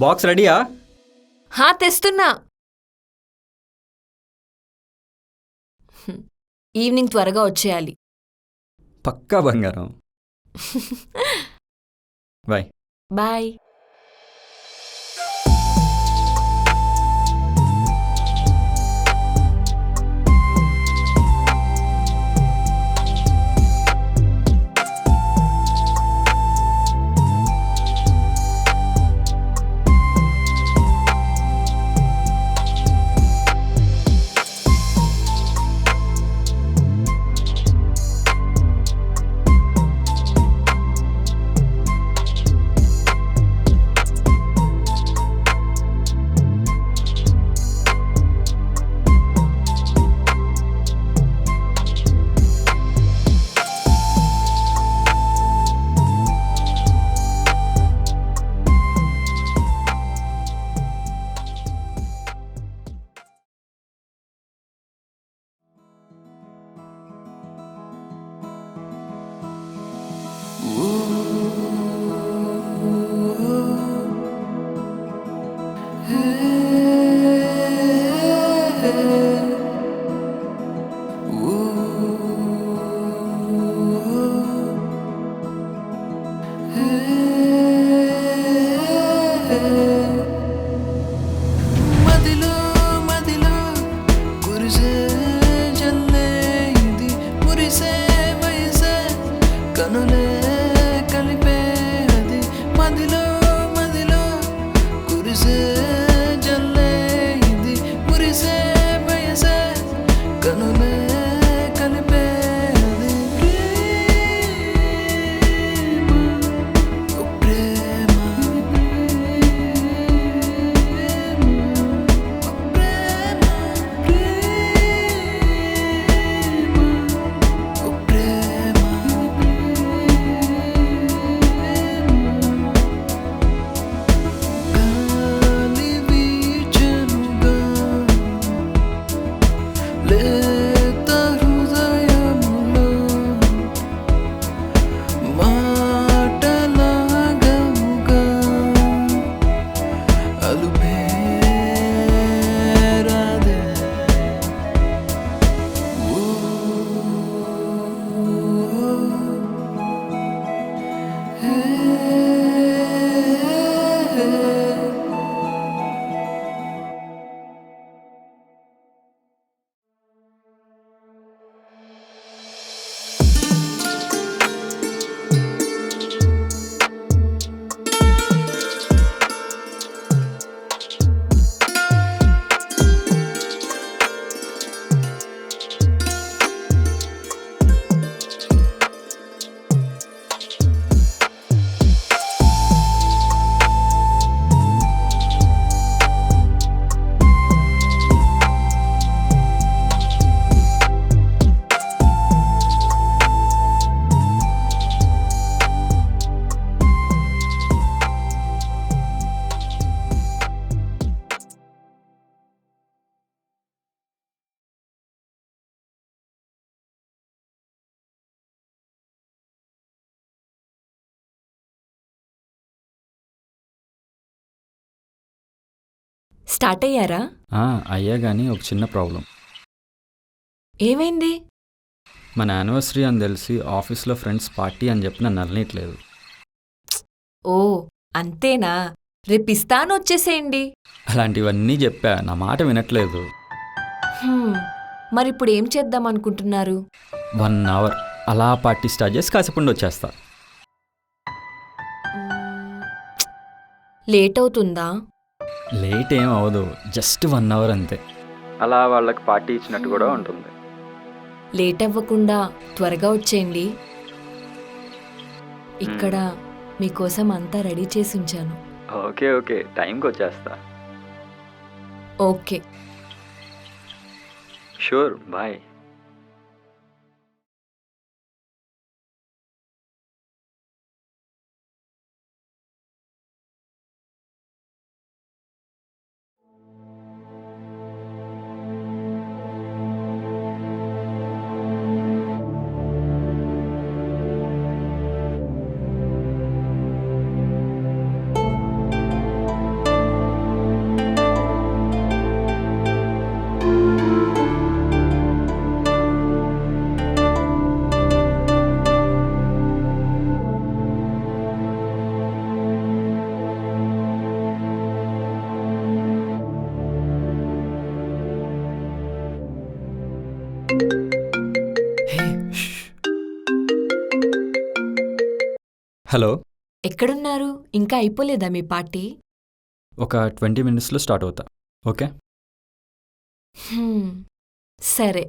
Box రెడీయా? హా తెస్తున్నా. Evening త్వరగా వచ్చేయాలి. పక్కా బంగారం. బాయ్. బాయ్. స్టార్ట్ అయ్యారా? అయ్యా కానీ ఒక చిన్న ప్రాబ్లం. ఏమైంది? మన యానివర్సరీ అని తెలిసి ఆఫీస్లో ఫ్రెండ్స్ పార్టీ అని చెప్పి నన్ను అననీయట్లేదు. ఓ అంతేనా? రేపిస్తాను వచ్చేసేయండి. అలాంటివన్నీ చెప్పా, నా మాట వినట్లేదు. మరిప్పుడు ఏం చేద్దాం అనుకుంటున్నారు? 1 అవర్ అలా పార్టీ స్టార్ట్ చేసి కాసేపు వచ్చేస్తా. లేట్ అవుతుందా? లేట్ ఏం అవ్వదు, జస్ట్ 1 అవర్ అంతే. అలా వాళ్ళకి పార్టీ ఇచ్చినట్టు కూడా ఉంటుంది. లేట్ అవ్వకుండా త్వరగా వచ్చేయండి. ఇక్కడ మీకోసం అంతా రెడీ చేసి ఉంచాను. ఓకే ఓకే, టైంకి వచ్చేస్తా. ఓకే. Sure, bye. హలో. ఎక్కడున్నారు? ఇంకా అయిపోలేదా మీ పార్టీ? ఒక 20 మినిట్స్లో స్టార్ట్ అవుతా. ఓకే. సరే.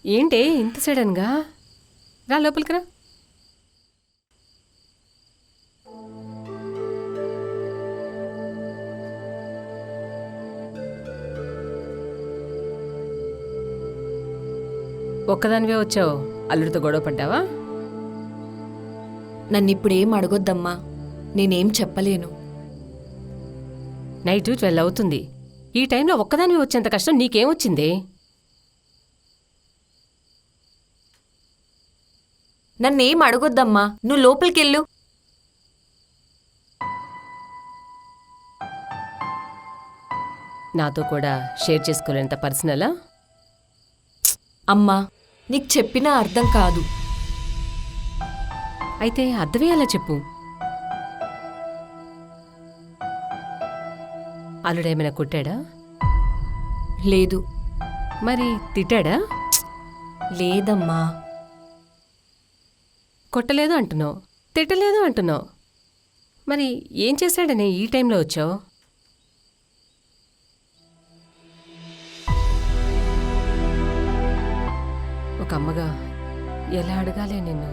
ఏంటి ఇంత సడన్గా? రా లోపలికి రా. ఒక్కదానివే వచ్చావు, అల్లుడితో గొడవ పడ్డావా? నన్నిప్పుడేం అడగొద్దమ్మా, నేనేం చెప్పలేను. నైట్ 12 అవుతుంది. ఈ టైంలో ఒక్కదానివే వచ్చేంత కష్టం నీకేమొచ్చింది? నన్నేం అడగొద్దమ్మా, నువ్వు లోపలికెళ్ళు. నాతో కూడా షేర్ చేసుకోలేంత పర్సనలా? అమ్మా, నీకు చెప్పినా అర్థం కాదు. అయితే అర్థమయ్యేలా చెప్పు. అల్లుడేమైనా కొట్టాడా? లేదు. మరి తిట్టాడా? లేదమ్మా. కొట్టలేదు అంటున్నావు, తిట్టలేదు అంటున్నావు. మరి ఏం చేశాడని ఈ టైంలో వచ్చావు? ఒక అమ్మగా ఎలా అడగాలే నిన్ను?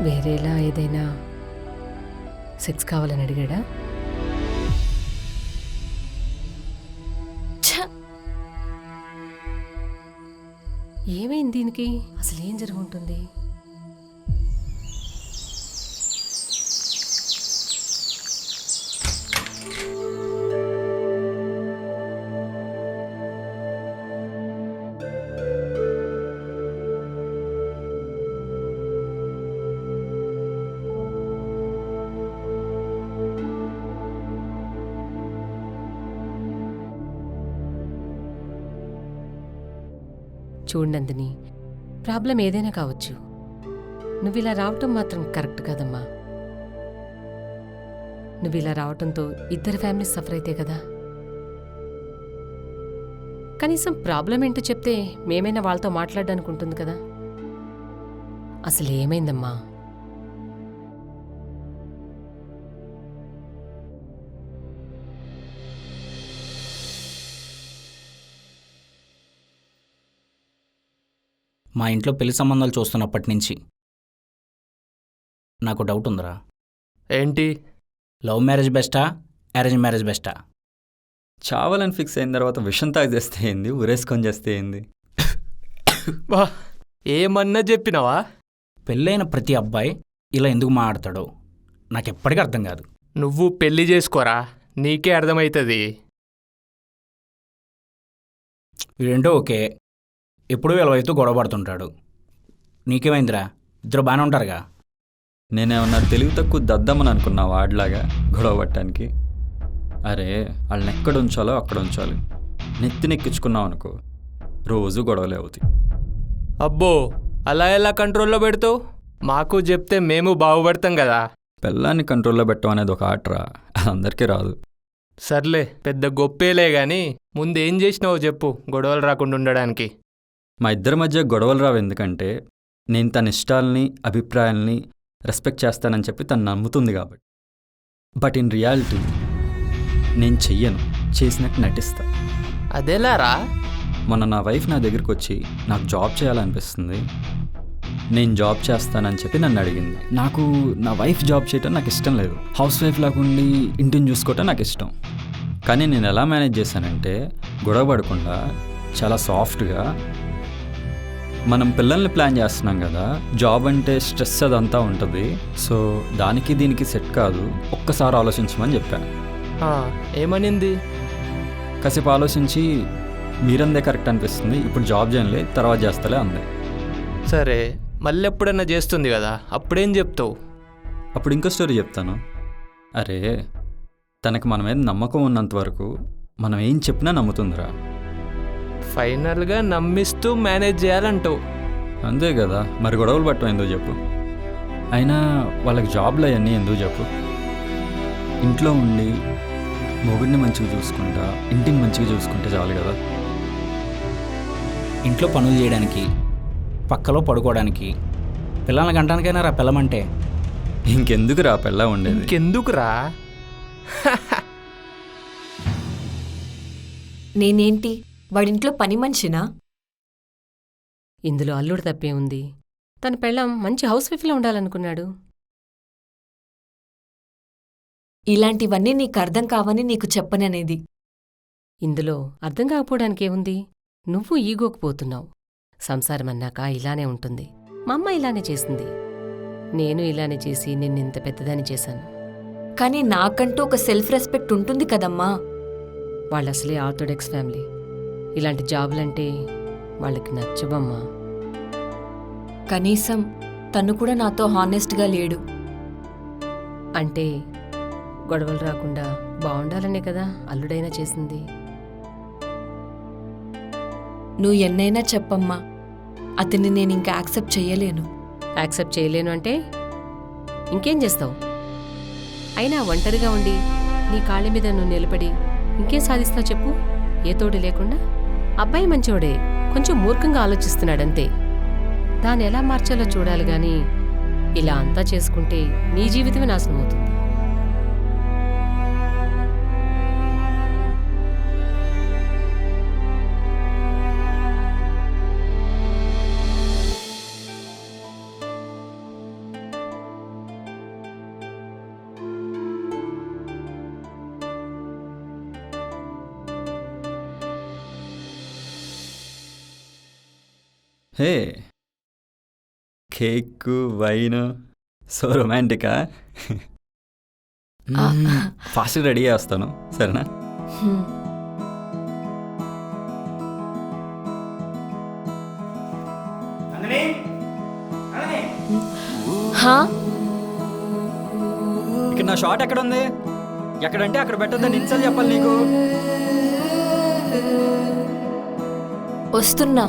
వేరేలా ఏదైనా సెక్స్ కావాలని అడిగాడా? ఏమైంది దీనికి? అసలు ఏం జరుగుంటుంది? చూడండిని, ప్రాబ్లం ఏదైనా కావచ్చు, నువ్వు ఇలా రావటం మాత్రం కరెక్ట్ కాదమ్మా. నువ్వు ఇలా రావటంతో ఇద్దరు ఫ్యామిలీస్ సఫర్ అయితే కదా. కనీసం ప్రాబ్లం ఏంటో చెప్తే మేమైనా వాళ్ళతో మాట్లాడడానికి ఉంటుంది కదా. అసలు ఏమైందమ్మా? మా ఇంట్లో పెళ్లి సంబంధాలు చూస్తున్నప్పటి నుంచి నాకు డౌట్ ఉందిరా. ఏంటి? లవ్ మ్యారేజ్ బెస్టా, అరేంజ్ మ్యారేజ్ బెస్టా? చావాలని ఫిక్స్ అయిన తర్వాత విషం తాగి చేస్తే ఏంది, ఉరేసుకొని చేస్తే ఏంది? వా, ఏమన్నా చెప్పినావా? పెళ్ళైన ప్రతి అబ్బాయి ఇలా ఎందుకు మాట్లాడతాడో నాకు ఎప్పటికీ అర్థం కాదు. నువ్వు పెళ్లి చేసుకోరా, నీకే అర్థమవుతుంది. వీడంటో ఓకే, ఎప్పుడూ వీళ్ళవైతూ గొడవ పడుతుంటాడు. నీకేమైందిరా? ఇద్దరు బాగానే ఉంటారుగా. నేనేమన్నా తెలివి తక్కువ దద్దమ్మని అనుకున్నా వాడిలాగా గొడవ పట్టడానికి? అరే, వాళ్ళని ఎక్కడ ఉంచాలో అక్కడ ఉంచాలి. నెక్కించుకున్నావు అనుకో, రోజు గొడవలే అవుతాయి. అబ్బో, అలా ఎలా కంట్రోల్లో పెడతావు? మాకు చెప్తే మేము బాగుపడతాం కదా. పిల్లాన్ని కంట్రోల్లో పెట్టడం అనేది ఒక ఆటరా, అది అందరికీ రాదు. సర్లే, పెద్ద గొప్పేలే గాని ముందేం చేసినావో చెప్పు, గొడవలు రాకుండా ఉండడానికి. మా ఇద్దరి మధ్య గొడవలు రావు ఎందుకంటే నేను తన ఇష్టాలని అభిప్రాయాల్ని రెస్పెక్ట్ చేస్తానని చెప్పి తను నమ్ముతుంది కాబట్టి. బట్ ఇన్ రియాలిటీ నేను చెయ్యను, చేసినట్టు నటిస్తా. అదేలారా? మొన్న నా వైఫ్ నా దగ్గరికి వచ్చి నాకు జాబ్ చేయాలనిపిస్తుంది, నేను జాబ్ చేస్తానని చెప్పి నన్ను అడిగింది. నాకు నా వైఫ్ జాబ్ చేయటం నాకు ఇష్టం లేదు, హౌస్ వైఫ్ లాగా ఉండి ఇంటిని చూసుకోవటం నాకు ఇష్టం. కానీ నేను ఎలా మేనేజ్ చేశానంటే గొడవ పడకుండా చాలా సాఫ్ట్గా, మనం పిల్లల్ని ప్లాన్ చేస్తున్నాం కదా, జాబ్ అంటే స్ట్రెస్ అదంతా ఉంటుంది, సో దానికి దీనికి సెట్ కాదు, ఒక్కసారి ఆలోచించమని చెప్పాను. ఏమనింది? కాసేపు ఆలోచించి మీరందే కరెక్ట్ అనిపిస్తుంది, ఇప్పుడు జాబ్ చేయలే, తర్వాత చేస్తలే అందే. సరే, మళ్ళీ ఎప్పుడన్నా చేస్తుంది కదా, అప్పుడేం చెప్తావు? అప్పుడు ఇంకో స్టోరీ చెప్తాను. అరే, తనకి మన మీద నమ్మకం ఉన్నంత వరకు మనం ఏం చెప్పినా నమ్ముతుందిరా. ఫైనల్గా నమ్మిస్తూ మేనేజ్ చేయాలంటావు. అంతే కదా, మరి గొడవలు పట్టం ఎందుకు చెప్పు? అయినా వాళ్ళకి జాబ్లు అవన్నీ ఎందుకు చెప్పు? ఇంట్లో ఉండి మొగుడిని మంచిగా చూసుకుంటా, ఇంటిని మంచిగా చూసుకుంటే చాలు కదా. ఇంట్లో పనులు చేయడానికి, పక్కలో పడుకోవడానికి, పిల్లల్ని గంటానికైనా రా పిల్లమంటే. ఇంకెందుకు రా పెళ్ళ ఉండేది? ఇంకెందుకురా? నేనేంటి వాడింట్లో పని మనిషినా? ఇందులో అల్లుడు తప్పే ఉంది. తన పెళ్ళం మంచి హౌస్ వైఫ్లా ఉండాలనుకున్నాడు. ఇలాంటివన్నీ నీకు అర్థం కావని నీకు చెప్పననేది. ఇందులో అర్థం కాకపోవడానికేముంది? నువ్వు ఈగోకు పోతున్నావు. సంసారం అన్నాక ఇలానే ఉంటుంది. మా అమ్మ ఇలానే చేసింది, నేను ఇలానే చేసి నిన్నింత పెద్దదాన్ని చేశాను. కానీ నాకంటూ ఒక సెల్ఫ్ రెస్పెక్ట్ ఉంటుంది కదమ్మా. వాళ్ళసలే ఆర్థోడాక్స్ ఫ్యామిలీ. ఇలాంటి జాబులంటే వాళ్ళకి నచ్చవమ్మా. కనీసం తను కూడా నాతో హానెస్ట్గా లేడు. అంటే గొడవలు రాకుండా బాగుండాలనే కదా అల్లుడైనా చేసింది. నువ్వు ఎన్నైనా చెప్పమ్మా, అతన్ని నేను ఇంకా యాక్సెప్ట్ చెయ్యలేను. యాక్సెప్ట్ చేయలేను అంటే ఇంకేం చేస్తావు? అయినా ఒంటరిగా ఉండి నీ కాళ్ళ మీద నువ్వు నిలబడి ఇంకేం సాధిస్తావు చెప్పు? ఏ తోడు లేకుండా. అబ్బాయి మంచోడే, కొంచెం మూర్ఖంగా ఆలోచిస్తున్నాడంతే. దాన్ని ఎలా మార్చాలో చూడాలి గాని ఇలా అంతా చేసుకుంటే నీ జీవితమే నాశనం అవుతుంది. హే, కేక్, వైన్, సో రొమాంటికా? ఫాస్ట్గా రెడీ చేస్తాను, సరేనా? హ్మ్. హా? ఇక్కడ నా షాట్ ఎక్కడ ఉంది? ఎక్కడంటే అక్కడ పెట్టద్దని ఇన్సార్లు చెప్పాలి నీకు. వస్తున్నా.